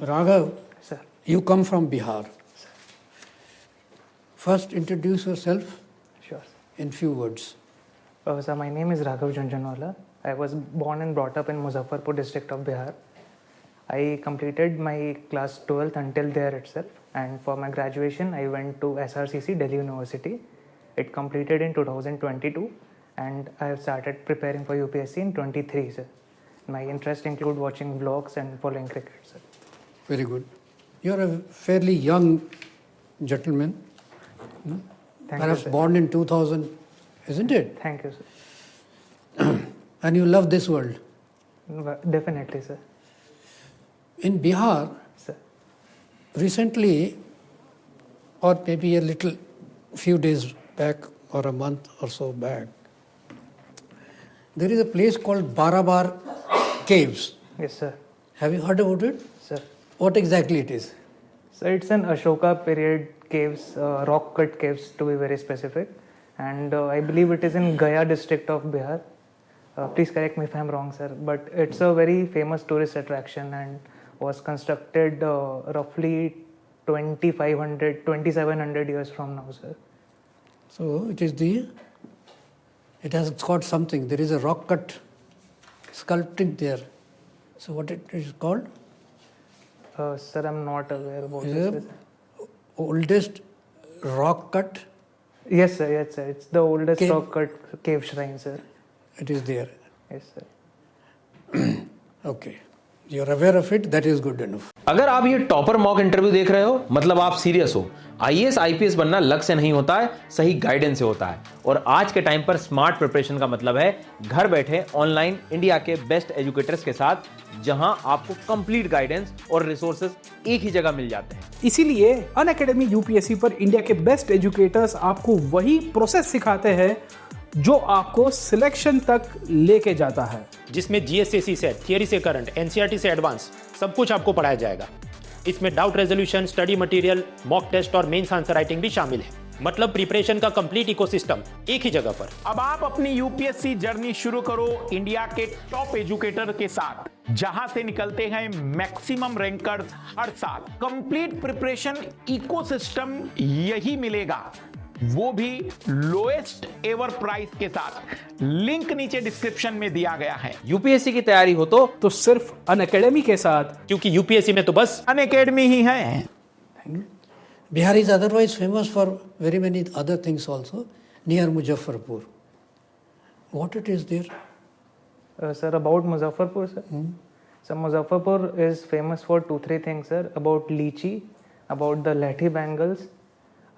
Raghav, Sir. you come from Bihar. First, introduce yourself Sure. in few words. Sir, my name is Raghav Jhunjhunwala. I was born and brought up in Muzaffarpur district of Bihar. I completed my class 12th until there itself, and for my graduation I went to SRCC Delhi University. It completed in 2022, and I have started preparing for UPSC in 23, sir. My interests include watching vlogs and following cricket, sir. Very good. You're a fairly young gentleman. Thank Perhaps you, sir. born in 2000, isn't it? Thank you, sir. And you love this world. Definitely, sir. In Bihar, Sir. recently, or maybe a little few days back or a month or so back, there is a place called Barabar Caves. Yes, sir. Have you heard about it? Sir. What exactly it is? So it's an Ashoka period caves, rock cut caves to be very specific, and I believe it is in Gaya district of Bihar. Please correct me if I'm wrong, sir, but it's a very famous tourist attraction and was constructed roughly 2700 years from now, sir. So it has got something. There is a rock cut sculpting there. So what it is called? Sir, I'm not aware about Is this. the oldest rock cut. Yes, sir. Yes, sir. It's the oldest Cave. rock cut cave shrine, sir. It is there. Yes, sir. Okay. You're aware of it. That is good enough. अगर आप ये topper mock interview देख रहे हो, मतलब आप serious हो। IAS IPS बनना लक से नहीं होता है, सही गाइडेंस से होता है। और आज के टाइम पर स्मार्ट प्रिपरेशन का मतलब है घर बैठे ऑनलाइन इंडिया के बेस्ट एजुकेटर्स के साथ, जहां आपको कंप्लीट गाइडेंस और रिसोर्सेज एक ही जगह मिल जाते हैं। इसीलिए अनअकैडमी यूपीएससी पर इंडिया के बेस्ट एजुकेटर्स आपको वही प्रोसेस सिखाते हैं जो आपको सिलेक्शन तक लेके जाता है, जिसमें जीएसएससी से थियरी से करंट, एनसीईआरटी से एडवांस सब कुछ आपको पढ़ाया जाएगा। इसमें doubt resolution, study material, mock test और मेंस आंसर राइटिंग भी शामिल है। मतलब प्रिपरेशन का कंप्लीट इकोसिस्टम एक ही जगह पर। अब आप अपनी यूपीएससी जर्नी शुरू करो इंडिया के टॉप एजुकेटर के साथ, जहां से निकलते हैं मैक्सिमम रैंकर्स हर साल। कंप्लीट प्रिपरेशन इकोसिस्टम यही मिलेगा, वो भी लोएस्ट एवर प्राइस के साथ। लिंक नीचे डिस्क्रिप्शन में दिया गया है। यूपीएससी की तैयारी हो तो सिर्फ अनअकैडमी के साथ, क्योंकि यूपीएससी में तो बस अनअकैडमी ही है। Bihar is otherwise famous for very many other things also, near Muzaffarpur. What it is there? Sir, about Muzaffarpur, sir. So Muzaffarpur is famous for 2-3 things, sir. About lychee, about the lathi bangles,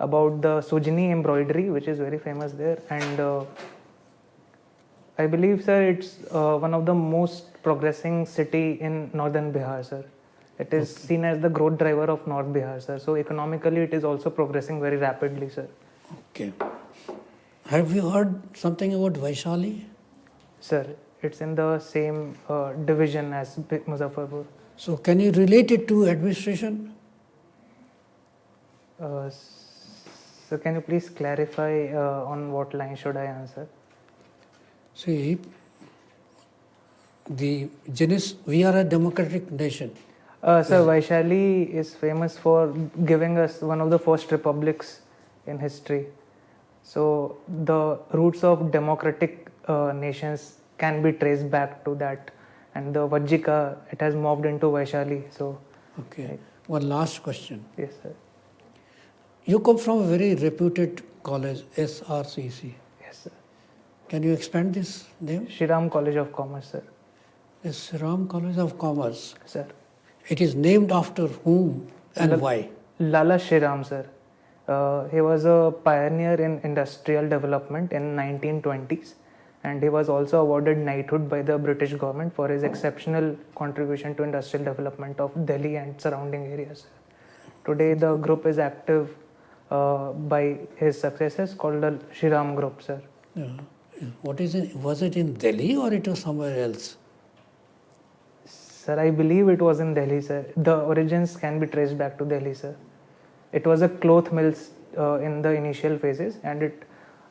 about the sujni embroidery, which is very famous there, and I believe, sir, it's one of the most progressing city in northern Bihar, sir. It is seen as the growth driver of North Bihar, sir. So economically, it is also progressing very rapidly, sir. Okay. Have you heard something about Vaishali? Sir, it's in the same division as Muzaffarpur. So can you relate it to administration? So can you please clarify on what line should I answer? See, we are a democratic nation. Sir, Vaishali is famous for giving us one of the first republics in history. So the roots of democratic nations can be traced back to that, and the Vajjika, it has morphed into Vaishali. So Okay. One last question. yes, sir. You come from a very reputed college, SRCC. Yes, sir. Can you expand this name? Shriram College of Commerce, sir. It's Ram College of Commerce. Sir. It is named after whom and why? Lala Shriram, sir. He was a pioneer in industrial development in 1920s, and he was also awarded knighthood by the British government for his exceptional contribution to industrial development of Delhi and surrounding areas. Today, the group is active by his successors called the Shriram Group, sir. Yeah. What is it? Was it in Delhi or it was somewhere else? Sir, I believe it was in Delhi, sir. The origins can be traced back to Delhi, sir. It was a cloth mills in the initial phases, and it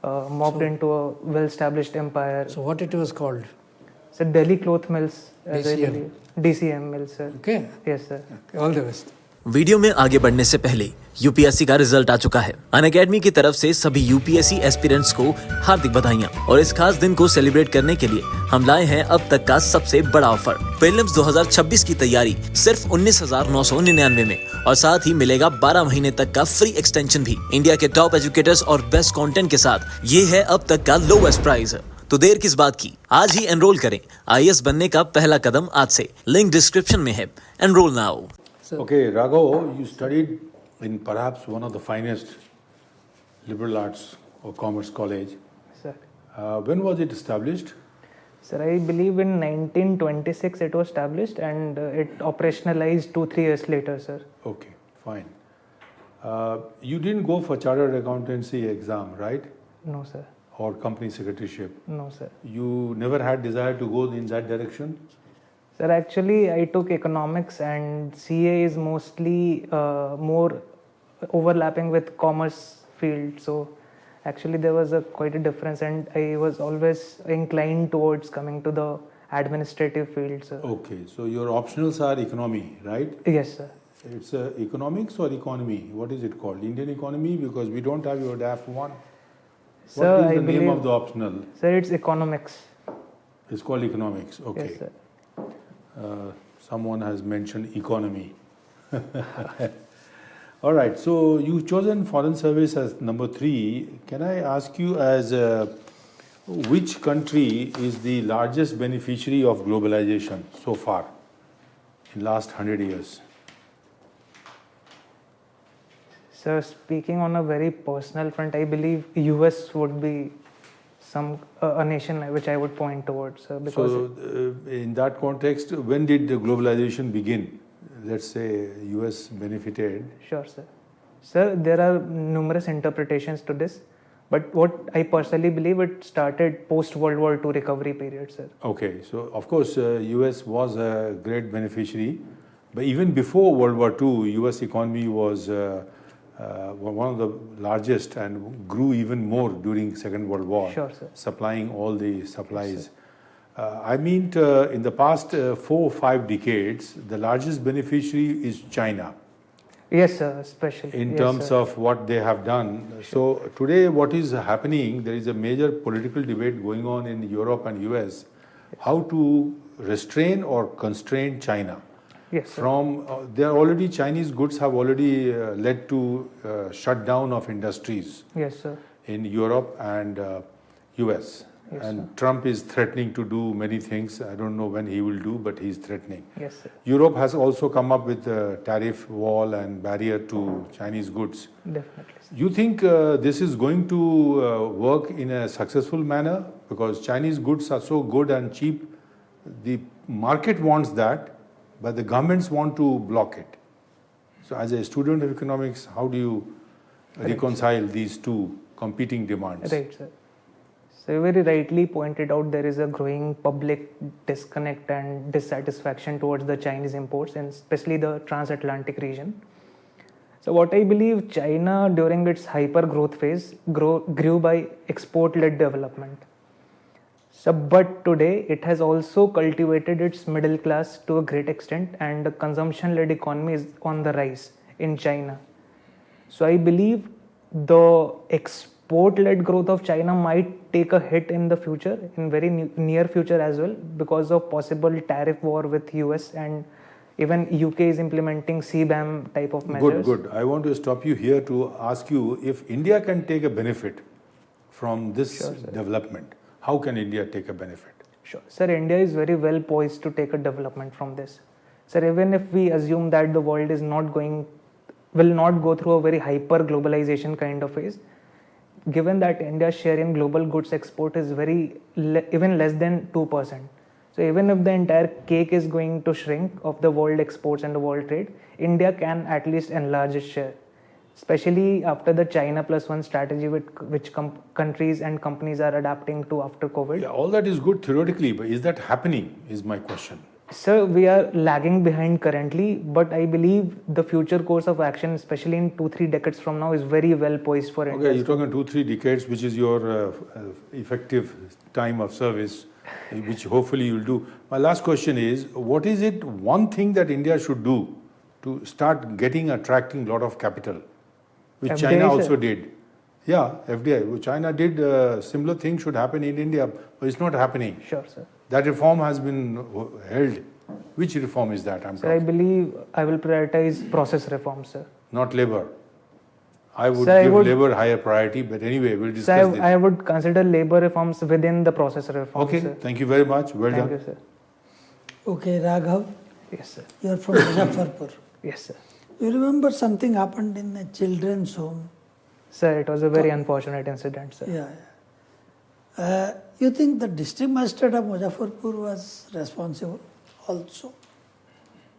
morphed into a well-established empire. So what it was called? Sir, Delhi Cloth Mills, as I DCM. believe. DCM Mills, sir. Okay? Yes, sir. Okay, all the best. Video में आगे बढ़ने से पहले UPSC का result आ चुका है। Unacademy की तरफ से सभी यूपीएससी एस्पिरेंट्स को हार्दिक बधाइयां और इस खास दिन को सेलिब्रेट करने के लिए हम लाए हैं अब तक का सबसे बड़ा ऑफर। प्रीलिम्स 2026 की तैयारी सिर्फ 19,999 में और साथ ही मिलेगा 12 महीने तक का फ्री एक्सटेंशन भी। इंडिया के टॉप एजुकेटर्स और बेस्ट कंटेंट के साथ ये है अब तक का लोएस्ट प्राइस। तो देर किस बात की, आज ही एनरोल करें। आईएएस बनने का पहला कदम आज से। लिंक डिस्क्रिप्शन में है। Enrol now. Okay, Raghav, you studied in perhaps one of the finest liberal arts or commerce college. Sir. When was it established? Sir, I believe in 1926 it was established and it operationalized 2-3 years later, sir. Okay, fine. You didn't go for chartered accountancy exam, right? No, sir. Or company secretaryship. No, sir. You never had desire to go in that direction? Sir, actually, I took economics and CA is mostly more overlapping with commerce field. So, actually, there was quite a difference, and I was always inclined towards coming to the administrative field, sir. Okay, so your optionals are economy, right? Yes, sir. It's economics or economy? What is it called? Indian economy? Because we don't have your DAF 1. Sir, What is I the name believe- of the optional? Sir, it's economics. It's called economics. Okay. Yes, sir. Someone has mentioned economy. All right, so you've chosen foreign service as number 3. Can I ask you as which country is the largest beneficiary of globalization so far in last 100 years? Sir, speaking on a very personal front, I believe US would be a nation which I would point towards, sir, because So in that context, when did the globalization begin? Let's say US benefited. Sure, sir. Sir, there are numerous interpretations to this, but what I personally believe, it started post World War II recovery period, sir. Okay, so of course US was a great beneficiary, but even before World War II, US economy was one of the largest and grew even more during Second World War, Sure, sir. supplying all the supplies. I mean, in the past 4 or 5 decades, the largest beneficiary is China. Yes, sir, especially. In Yes, terms sir. of what they have done. So today what is happening, there is a major political debate going on in Europe and US, how to restrain or constrain China. Yes, sir. From there already Chinese goods have already led to shutdown of industries Yes, sir. in Europe and US. Yes, And sir. Trump is threatening to do many things. I don't know when he will do, but he's threatening. Yes, sir. Europe has also come up with a tariff wall and barrier to Chinese goods. Definitely, sir. You think this is going to work in a successful manner? Because Chinese goods are so good and cheap, the market wants that, but the governments want to block it. So as a student of economics, how do you reconcile these two competing demands? Right, sir. So you very rightly pointed out there is a growing public disconnect and dissatisfaction towards the Chinese imports, and especially the transatlantic region. So what I believe, China during its hyper growth phase grew by export-led development. So, but today it has also cultivated its middle class to a great extent, and the consumption-led economy is on the rise in China. So I believe the export-led growth of China might take a hit in the future, in very near future as well, because of possible tariff war with US, and even UK is implementing CBAM type of measures. Good. I want to stop you here to ask you if India can take a benefit from this development. How can India take a benefit? Sure. Sir, India is very well poised to take a development from this. Sir, even if we assume that the world will not go through a very hyper globalization kind of phase, given that India's share in global goods export is even less than 2%. So even if the entire cake is going to shrink of the world exports and the world trade, India can at least enlarge its share, especially after the China plus one strategy which countries and companies are adapting to after COVID. Yeah, all that is good theoretically, but is that happening is my question. Sir, we are lagging behind currently, but I believe the future course of action, especially in 2-3 decades from now, is very well poised for India. Okay, you're talking 2-3 decades, which is your effective time of service, which hopefully you'll do. My last question is, what is it one thing that India should do to start attracting a lot of capital, which FDI, China also sir. did? Yeah, FDI. China did similar thing should happen in India, but it's not happening. Sure, sir. That reform has been held. Which reform is that? Sir, I believe I will prioritize process reform, sir. Not labor. I would Sir, give labor higher priority, but anyway, we'll discuss Sir, this. I would consider labor reforms within the process reform, Okay, sir. thank you very much. Well Thank done. you, sir. Okay, Raghav, Yes, sir. you are from Muzaffarpur. Yes, sir. You remember something happened in a children's home? Sir, it was a very unfortunate incident, sir. Yeah. You think the district magistrate of Muzaffarpur was responsible also?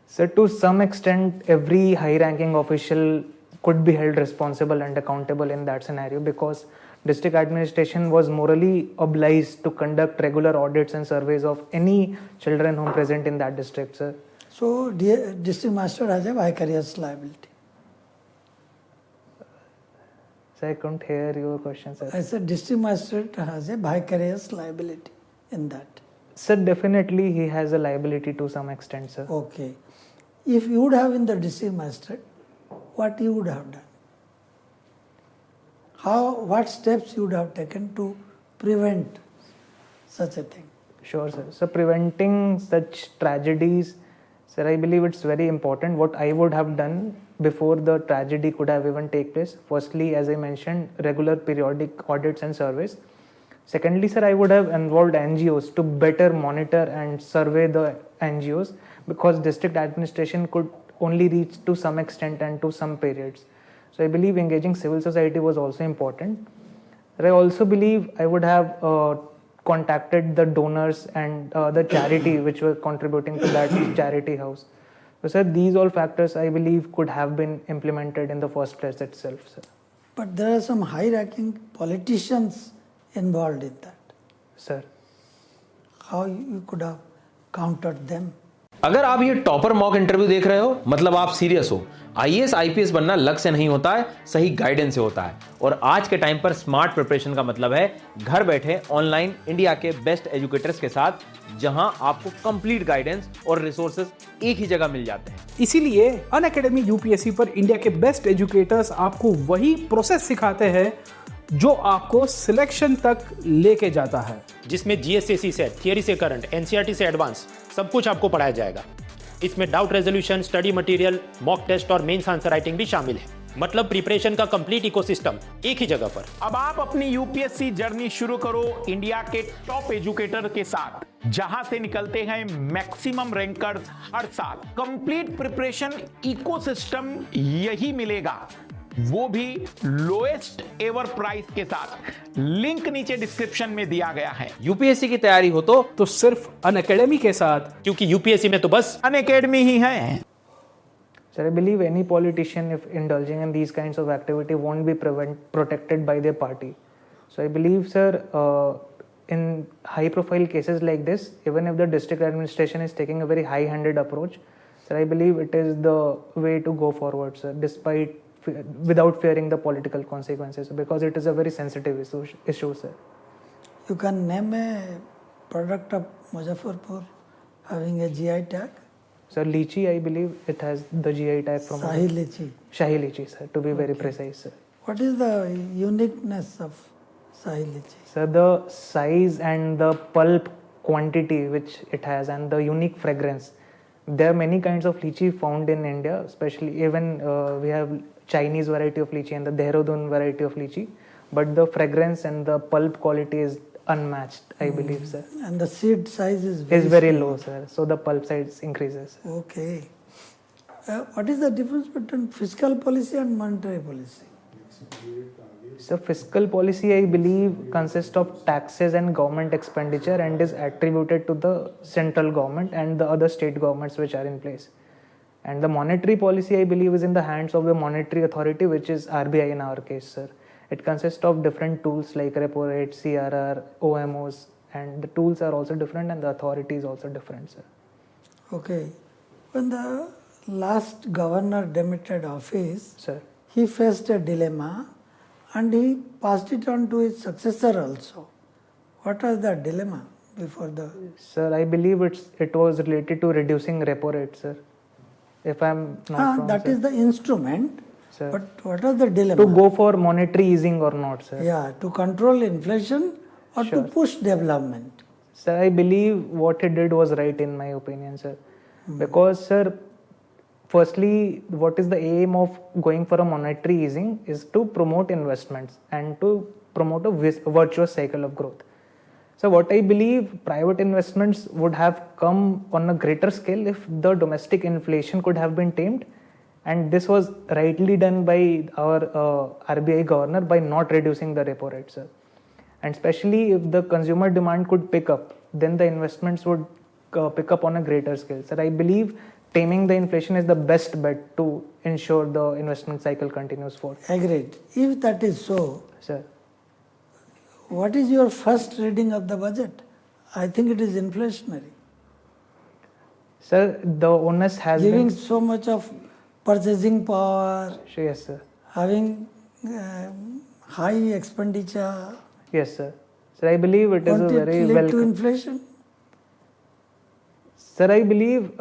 Sir, to some extent, every high-ranking official could be held responsible and accountable in that scenario because district administration was morally obliged to conduct regular audits and surveys of any children home present in that district, sir. So, district magistrate has a vicarious liability. Sir, I couldn't hear your question, sir. I said district magistrate has a vicarious liability in that. Sir, definitely he has a liability to some extent, sir. Okay. If you would have been the district magistrate, what you would have done? What steps you would have taken to prevent such a thing? Sure, sir. So preventing such tragedies, sir, I believe it's very important. What I would have done before the tragedy could have even take place. Firstly, as I mentioned, regular periodic audits and surveys. Secondly, sir, I would have involved NGOs to better monitor and survey the NGOs because district administration could only reach to some extent and to some periods. So I believe engaging civil society was also important. I also believe I would have contacted the donors and the charity which were contributing to that charity house. So sir, these all factors I believe could have been implemented in the first place itself, sir. But there are some high-ranking politicians involved in that. Sir. How you could have countered them? अगर आप ये topper mock interview देख रहे हो मतलब आप serious हो। IAS IPS बनना लक से नहीं होता है, सही गाइडेंस से होता है। और आज के टाइम पर स्मार्ट प्रिपरेशन का मतलब है घर बैठे ऑनलाइन इंडिया के बेस्ट एजुकेटर्स के साथ, जहां आपको कंप्लीट गाइडेंस और रिसोर्सेज एक ही जगह मिल जाते हैं। इसीलिए अनअकैडमी यूपीएससी पर इंडिया के बेस्ट एजुकेटर्स आपको वही प्रोसेस सिखाते हैं जो आपको सिलेक्शन तक लेके जाता है, जिसमें जीएसएससी से थियरी से करंट, एनसीईआरटी से एडवांस सब कुछ आपको पढ़ाया जाएगा। इसमें doubt resolution, study material, mock test और मेंस आंसर राइटिंग भी शामिल है। मतलब प्रिपरेशन का कंप्लीट इकोसिस्टम एक ही जगह पर। अब आप अपनी यूपीएससी जर्नी शुरू करो इंडिया के टॉप एजुकेटर के साथ, जहां से निकलते हैं मैक्सिमम रैंकर्स हर साल। कंप्लीट प्रिपरेशन इकोसिस्टम यही मिलेगा, वो भी लोएस्ट एवर प्राइस के साथ। लिंक नीचे डिस्क्रिप्शन में दिया गया है। यूपीएससी की तैयारी हो तो सिर्फ अनअकैडमी के साथ, क्योंकि यूपीएससी में तो बस अनअकैडमी ही है। Sir, I believe any politician, if indulging in these kinds of activity, won't be protected by their party. So I believe, sir, in high-profile cases like this, even if the district administration is taking a very high-handed approach, sir, I believe it is the way to go forward, sir, without fearing the political consequences, because it is a very sensitive issue, sir. You can name a product of Muzaffarpur having a GI tag? Sir, lychee, I believe it has the GI tag from Shahi Lychee. Shahi lychee, sir, to be very precise, sir. What is the uniqueness of Shahi Lychee? Sir, the size and the pulp quantity which it has and the unique fragrance. There are many kinds of lychee found in India, especially even we have Chinese variety of lychee and the Dehradun variety of lychee, but the fragrance and the pulp quality is unmatched, I believe, sir. And the seed size is very low, sir. So the pulp size increases. Okay. What is the difference between fiscal policy and monetary policy? So fiscal policy, I believe, consists of taxes and government expenditure and is attributed to the central government and the other state governments which are in place. And the monetary policy, I believe, is in the hands of the monetary authority, which is RBI in our case, sir. It consists of different tools like repo rate, CRR, OMOs, and the tools are also different and the authority is also different, sir. Okay. When the last governor demitted office, Sir. he faced a dilemma and he passed it on to his successor also. What was the dilemma before the... Sir, I believe it was related to reducing repo rate, sir. If I'm not wrong, that sir. is the instrument. Sir. But what was the dilemma? To go for monetary easing or not, sir? Yeah, to control inflation or Sure. to push development. Sir, I believe what he did was right in my opinion, sir. Because, sir, firstly, what is the aim of going for a monetary easing is to promote investments and to promote a virtuous cycle of growth. So what I believe private investments would have come on a greater scale if the domestic inflation could have been tamed, and this was rightly done by our RBI governor by not reducing the repo rate, sir. And especially if the consumer demand could pick up, then the investments would pick up on a greater scale. Sir, I believe taming the inflation is the best bet to ensure the investment cycle continues forward. Agreed. If that is so, Sir. what is your first reading of the budget? I think it is inflationary. Sir, the onus has Giving been... so much of purchasing power, Yes, sir. having high expenditure, Yes, sir. Sir, I believe it is a won't it very lead to welcome... inflation? Sir, I believe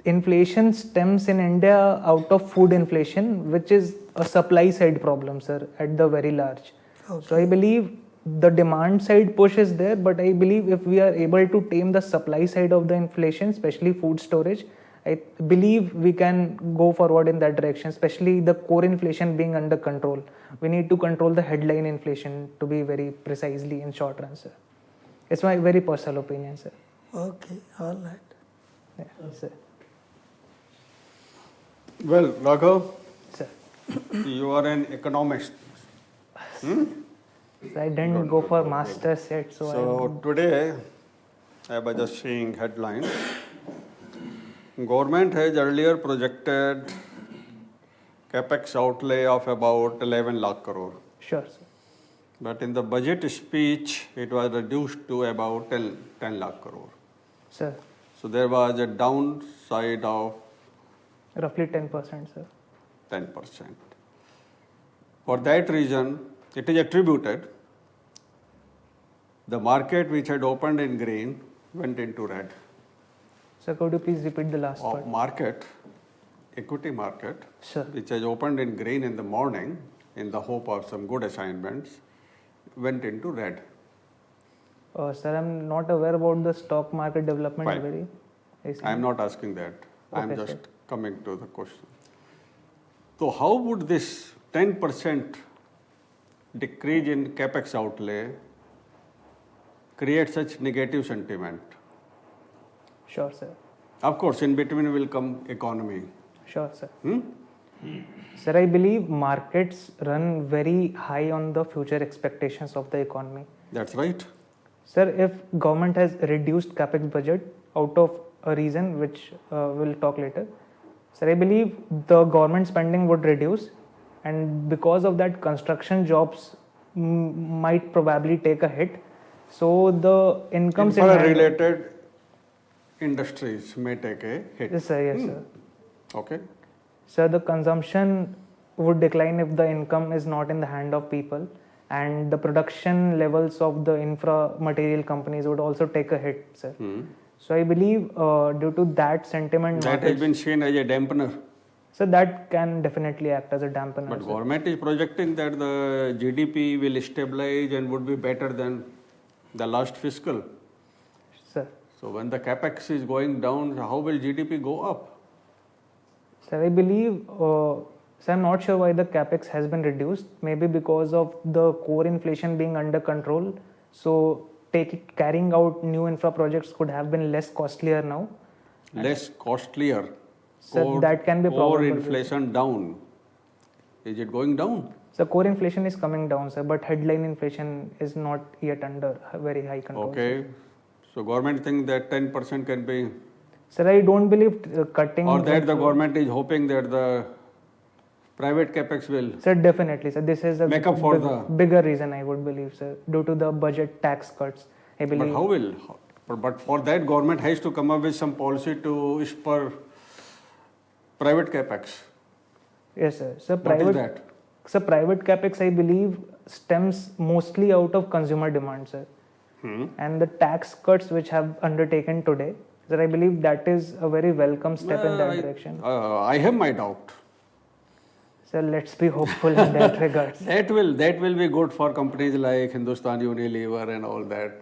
inflation stems in India out of food inflation, which is a supply side problem, sir, at the very large. Okay. So I believe the demand side push is there, but I believe if we are able to tame the supply side of the inflation, especially food storage, I believe we can go forward in that direction, especially the core inflation being under control. We need to control the headline inflation to be very precisely in short run, sir. It's my very personal opinion, sir. Okay, all right. Yeah, sir. Well, Raghav, Sir. you are an economist. I didn't go for masters yet, So today, I was just seeing headlines. Government has earlier projected capex outlay of about 11 lakh crore. Sure, sir. But in the budget speech, it was reduced to about 10 lakh crore. Sir, So there was a downside of roughly 10%, sir. 10%. For that reason, it is attributed the market which had opened in green went into red. Sir, could you please repeat the last Of part? market, equity market, Sir. which has opened in green in the morning in the hope of some good assignments, went into red. Sir, I'm not aware about the stock market development. Fine. Very. I see. I am not asking that. I am Okay, just sir. coming to the question. So how would this 10% decrease in capex outlay create such negative sentiment? Sure, sir. Of course, in between will come economy. Sure, sir. Sir, I believe markets run very high on the future expectations of the economy. That's right. Sir, if government has reduced capex budget out of a reason which we'll talk later, sir, I believe the government spending would reduce, and because of that, construction jobs might probably take a hit. So the incomes Infra-related industries may take a hit. Yes, sir. Yes, sir. Okay. Sir, the consumption would decline if the income is not in the hand of people, and the production levels of the infra material companies would also take a hit, sir. So I believe due to that sentiment, That has been seen as a dampener. so that can definitely act as a dampener. But sir. government is projecting that the GDP will stabilize and would be better than the last fiscal. Sir, So when the capex is going down, how will GDP go up? sir, I believe, so I'm not sure why the capex has been reduced. Maybe because of the core inflation being under control. So carrying out new infra projects could have been less costlier now. Less costlier. Sir, that can be Core probable. inflation down. Is it going down? So core inflation is coming down, sir, but headline inflation is not yet under very high control. Okay. So government think that 10% can be, Sir, I don't believe cutting. or that the government is hoping that the private capex will. Sir, definitely, sir. This is a Make up for the- bigger reason, I would believe, sir, due to the budget tax cuts. I But believe. how will But for that, government has to come up with some policy to spur private capex. Yes, sir. So What is that? So private capex, I believe, stems mostly out of consumer demand, sir. And the tax cuts which have undertaken today, sir, I believe that is a very welcome step in that direction. I have my doubt. So let's be hopeful in that regards. That will be good for companies like Hindustan Unilever and all that,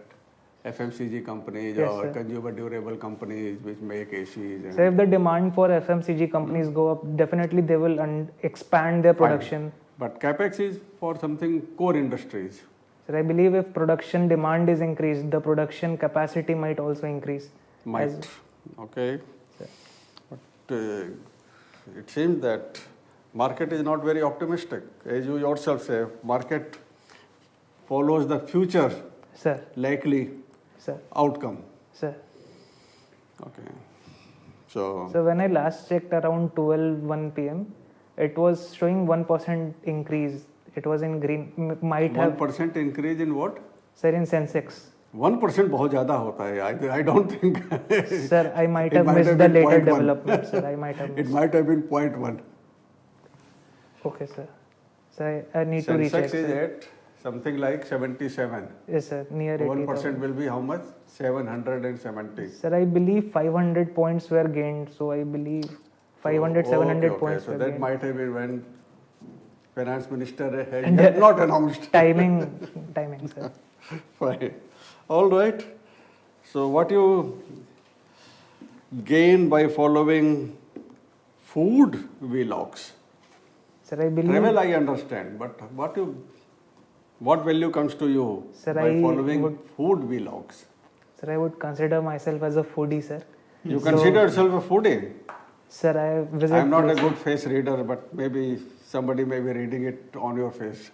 FMCG companies Yes, or sir. consumer durable companies which make ACs. And So if the demand for FMCG companies go up, definitely they will expand their production. But capex is for something core industries. So I believe if production demand is increased, the production capacity might also increase. Might. Okay. But it seems that market is not very optimistic. As you yourself say, market follows the future Sir, likely sir, outcome. sir. Okay. So So when I last checked around 1 p.m., it was showing 1% increase. It was in green. Might have, 1% increase in what? sir, in Sensex. 1% बहुत ज़्यादा होता है. I don't think. Sir, I might It have might missed have the been later 0.1. development, sir. I might have It missed. might have been 0.1. Okay, sir. So I need to recheck, Sensex is sir. at something like 77. Yes, sir. Near 1% 80,000. will be how much? 770. Sir, I believe 500 points were gained. So I believe 500, 700 okay. points So were that gained. might have been when finance minister has not announced. Timing, sir. Fine. All right. So what you gain by following food vlogs? Sir, I believe. Travel I understand, but what value comes to you Sir, by I following would- food vlogs? Sir, I would consider myself as a foodie, sir. You So- consider yourself a foodie? Sir, I visit. I'm not a places- good face reader, but maybe somebody may be reading it on your face.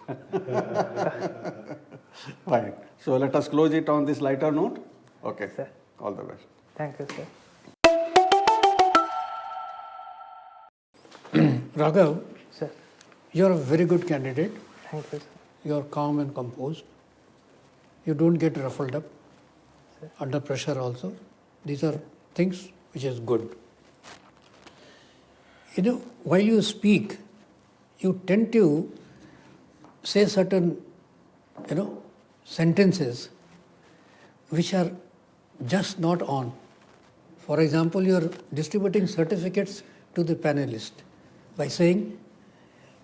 Fine. So let us close it on this lighter note. Okay. Sir. All the best. Thank you, sir. Raghav, Sir, you're a very good candidate. thank you, sir. You're calm and composed. You don't get ruffled up under pressure also. These are things which is good. You know, while you speak, you tend to say certain, sentences which are just not on. For example, you are distributing certificates to the panelists by saying,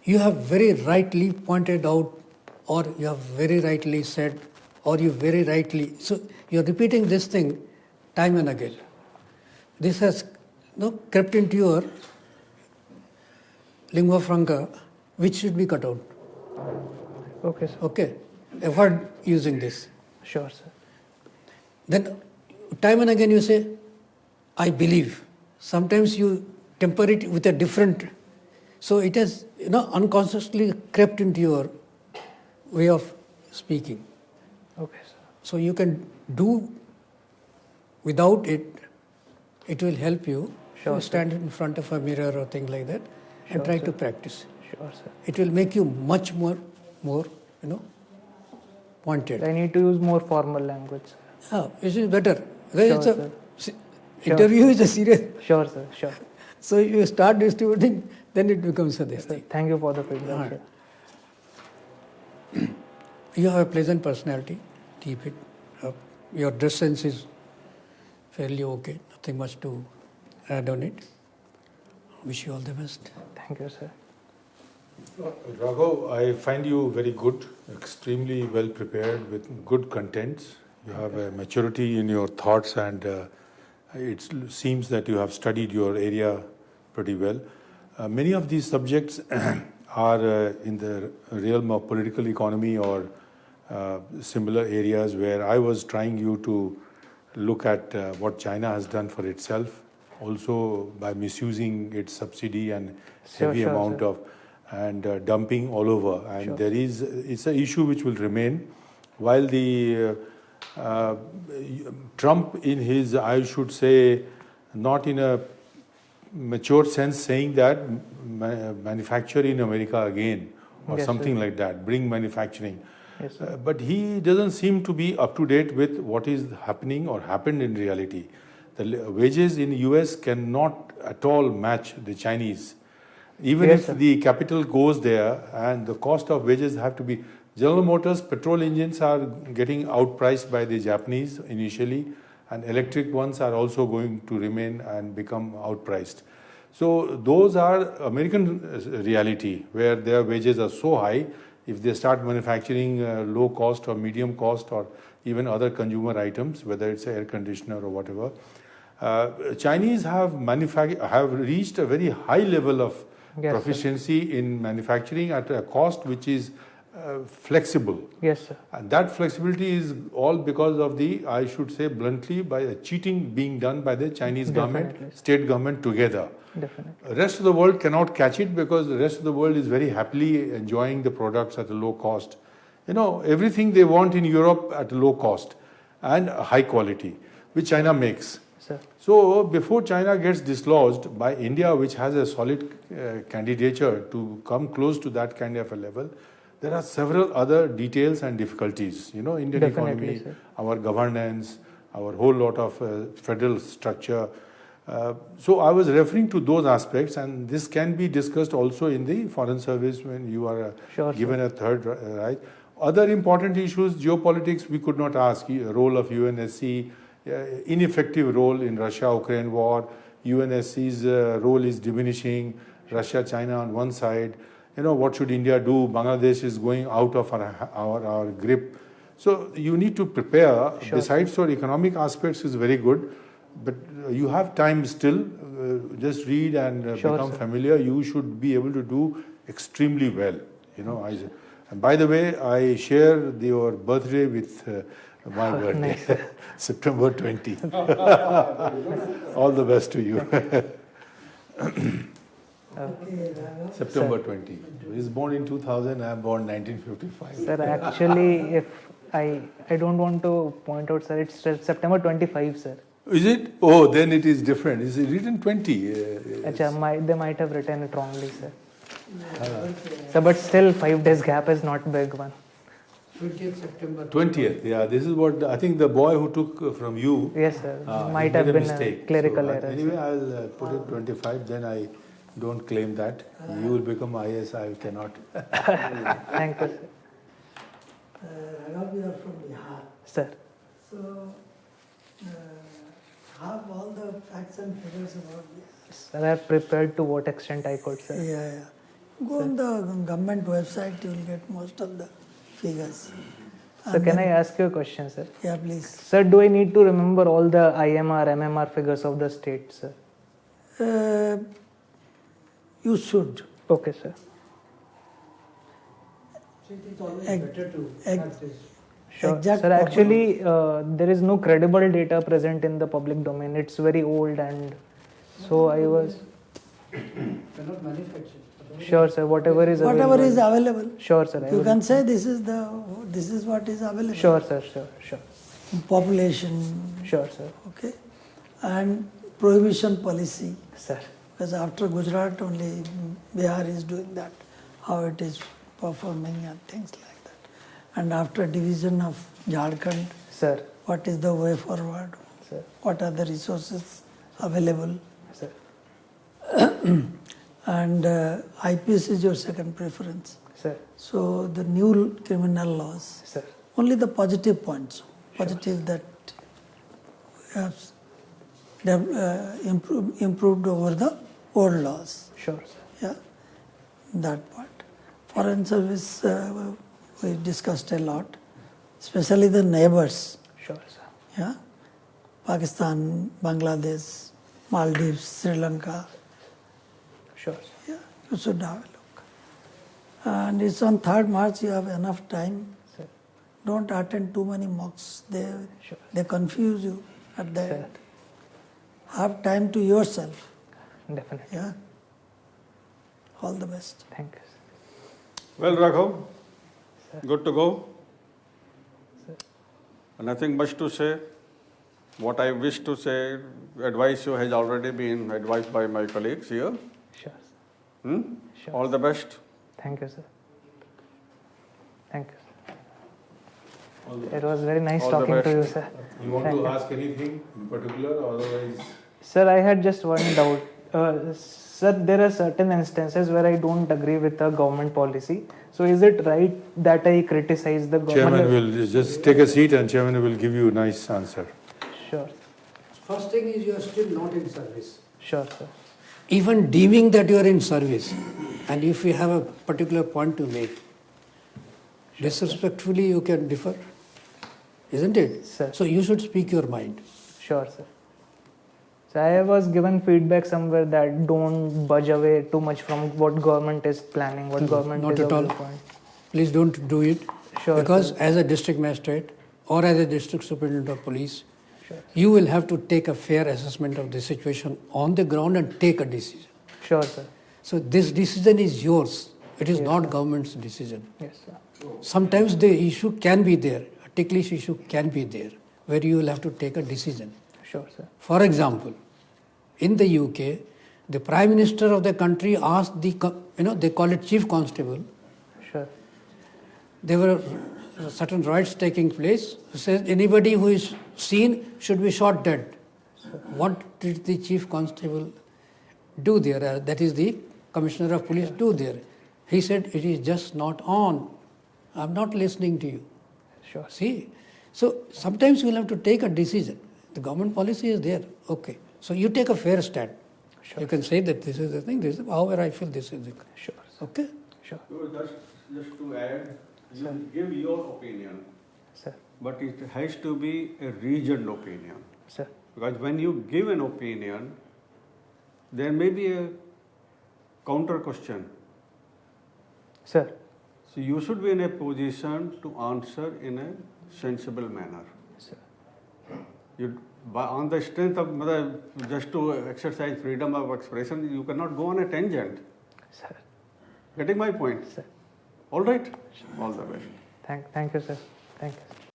you have very rightly pointed out, or you have very rightly said, or you very rightly. So you're repeating this thing time and again. This has crept into your lingua franca, which should be cut out. Okay, sir. Okay? Avoid using this. Sure, sir. Then time and again you say, I believe. Sometimes you temper it with a different. So it has unconsciously crept into your way of speaking. Okay, sir. So you can do without it. It will help you. Sure, You stand in front of a mirror or thing like that and Sure, try sir. to practice. Sure, sir. It will make you much more pointed. I need to use more formal language, sir. It is better. Sure, sir. Interview is a serious. Sure, sir. Sure. So you start distributing, then it becomes a this thing. Thank you for the feedback, sir. You have a pleasant personality. Keep it up. Your dress sense is fairly okay. Nothing much to add on it. Wish you all the best. Thank you, sir. Raghav, I find you very good, extremely well prepared with good contents. You have a maturity in your thoughts, and it seems that you have studied your area pretty well. Many of these subjects are in the realm of political economy or similar areas where I was trying you to look at what China has done for itself, also by misusing its subsidy and heavy Sure, amount sir. of and dumping all over. And Sure. there is, it's an issue which will remain. While the Trump in his, I should say, not in a mature sense saying that manufacture in America again or Yes, something sir. like that, bring manufacturing. Yes, sir. But he doesn't seem to be up to date with what is happening or happened in reality. The wages in US cannot at all match the Chinese. Even Yes, if sir. the capital goes there and the cost of wages have to be. General Motors petrol engines are getting outpriced by the Japanese initially, and electric ones are also going to remain and become outpriced. So those are American reality, where their wages are so high. If they start manufacturing low cost or medium cost or even other consumer items, whether it's air conditioner or whatever, Chinese have reached a very high level of Yes, sir. proficiency in manufacturing at a cost which is flexible. Yes, sir. And that flexibility is all because of the, I should say bluntly, by a cheating being done by the Chinese government, Definitely. state government together. Definitely. The rest of the world cannot catch it because the rest of the world is very happily enjoying the products at a low cost. You know, everything they want in Europe at a low cost and high quality, which China makes. Sir. So before China gets dislodged by India, which has a solid candidature to come close to that kind of a level, there are several other details and difficulties. You know, Indian Definitely, economy, sir. our governance, our whole lot of federal structure. So I was referring to those aspects, and this can be discussed also in the foreign service when you are Sure, sir. given a third right. Other important issues, geopolitics, we could not ask. Role of UNSC, ineffective role in Russia-Ukraine war. UNSC's role is diminishing. Russia, China on one side. You know, what should India do? Bangladesh is going out of our grip. So you need to prepare. Sure. Besides your economic aspects is very good, but you have time still. Just read and Sure, become sir. familiar. You should be able to do extremely well. You know, and by the way, I share your birthday with my birthday, Nice, sir. September 20. All the best to you. September 20. He is born in 2000, I am born 1955. Sir, actually, if I don't want to point out, sir, it's still September 25, sir. Is it? Oh, then it is different. Is it written 20? Acha, they might have written it wrongly, sir. So, but still, 5 days gap is not big one. 20th September. 20th, yeah. This is what I think the boy who took from you. Yes, sir. he Might have made been mistake. a clerical So, error. Anyway, I'll put it 25, then I don't claim that. You will become IAS, I cannot. Thank you, sir. Raghav, you are from Bihar. Sir. So, have all the facts and figures about this. Sir, I have prepared to what extent I could, sir. Yeah. Go on the government website, you will get most of the figures. So, can I ask you a question, sir? Yeah, please. Sir, do I need to remember all the IMR, MMR figures of the state, sir? You should. Okay, sir. It is always Ex- better to ex- have this. Sure. Exact Sir, copy. actually, there is no credible data present in the public domain. It's very old, and so I was Cannot manufacture. sure, sir. Whatever is Whatever available. is available. Sure, sir. I You will- can say this is what is available. Sure, sir. Sure. Population, Sure, sir. okay, and prohibition policy. Sir. Because after Gujarat only Bihar is doing that, how it is performing and things like that. And after division of Jharkhand, Sir. what is the way forward? Sir. What are the resources available? Sir. And IPS is your second preference. Sir. So the new criminal laws, Sir. only the positive points, positive that have improved over the old laws. Sure, sir. Yeah, that part. Foreign service we discussed a lot, especially the neighbors. Sure, sir. Yeah, Pakistan, Bangladesh, Maldives, Sri Lanka. Sure, sir. Yeah, you should have a look. And it's on 3rd March. You have enough time. Sir. Don't attend too many mocks. Sure. They confuse you at the Sir. end. Have time to yourself. Definitely. Yeah. All the best. Thank you, sir. Well, Raghav, good to go. Nothing much to say. What I wish to say, advise you has already been advised by my colleagues here. Sure, sir. Sure. All the best. Thank you, sir. Thank you, sir. It was very nice All the talking to you, best. sir. You want Thank to you. ask anything in particular, otherwise? Sir, I had just one doubt. Sir, there are certain instances where I don't agree with the government policy. So is it right that I criticize the government? Chairman will just take a seat and Chairman will give you a nice answer. Sure, First thing is you are still not in service. sure, sir. Even deeming that you are in service, and if you have a particular point to make, disrespectfully you can differ, isn't it? Sir. So you should speak your mind. Sure, sir. So I was given feedback somewhere that don't budge away too much from what government is planning, what government Not is at all. point. Please don't do it. Sure, Because sir. as a district magistrate or as a district superintendent of police, Sure. you will have to take a fair assessment of the situation on the ground and take a decision. Sure, sir. So this decision is yours. It is Yes, not sir. government's decision. Yes, sir. Sometimes the issue can be there, a ticklish issue can be there, where you will have to take a decision. Sure, sir. For example, in the UK, the Prime Minister of the country asked they call it Chief Constable. Sure. There were certain riots taking place. He says anybody who is seen should be shot dead. What did the Chief Constable do there? That is the Commissioner of Police do there. He said it is just not on. I'm not listening to you. Sure. See, so sometimes you will have to take a decision. The government policy is there. Okay. So you take a fair stand. Sure. You can say that this is the thing, this is, however I feel this is the Sure, sir. okay. Sure, Just to add, you give your opinion, sir. but it has to be a reasoned opinion. Sir. Because when you give an opinion, there may be a counter question. Sir. So you should be in a position to answer in a sensible manner. Sir. On the strength of just to exercise freedom of expression, you cannot go on a tangent. Sir. Getting my point? Sir. All right? All the best. Thank you, sir. Thank you.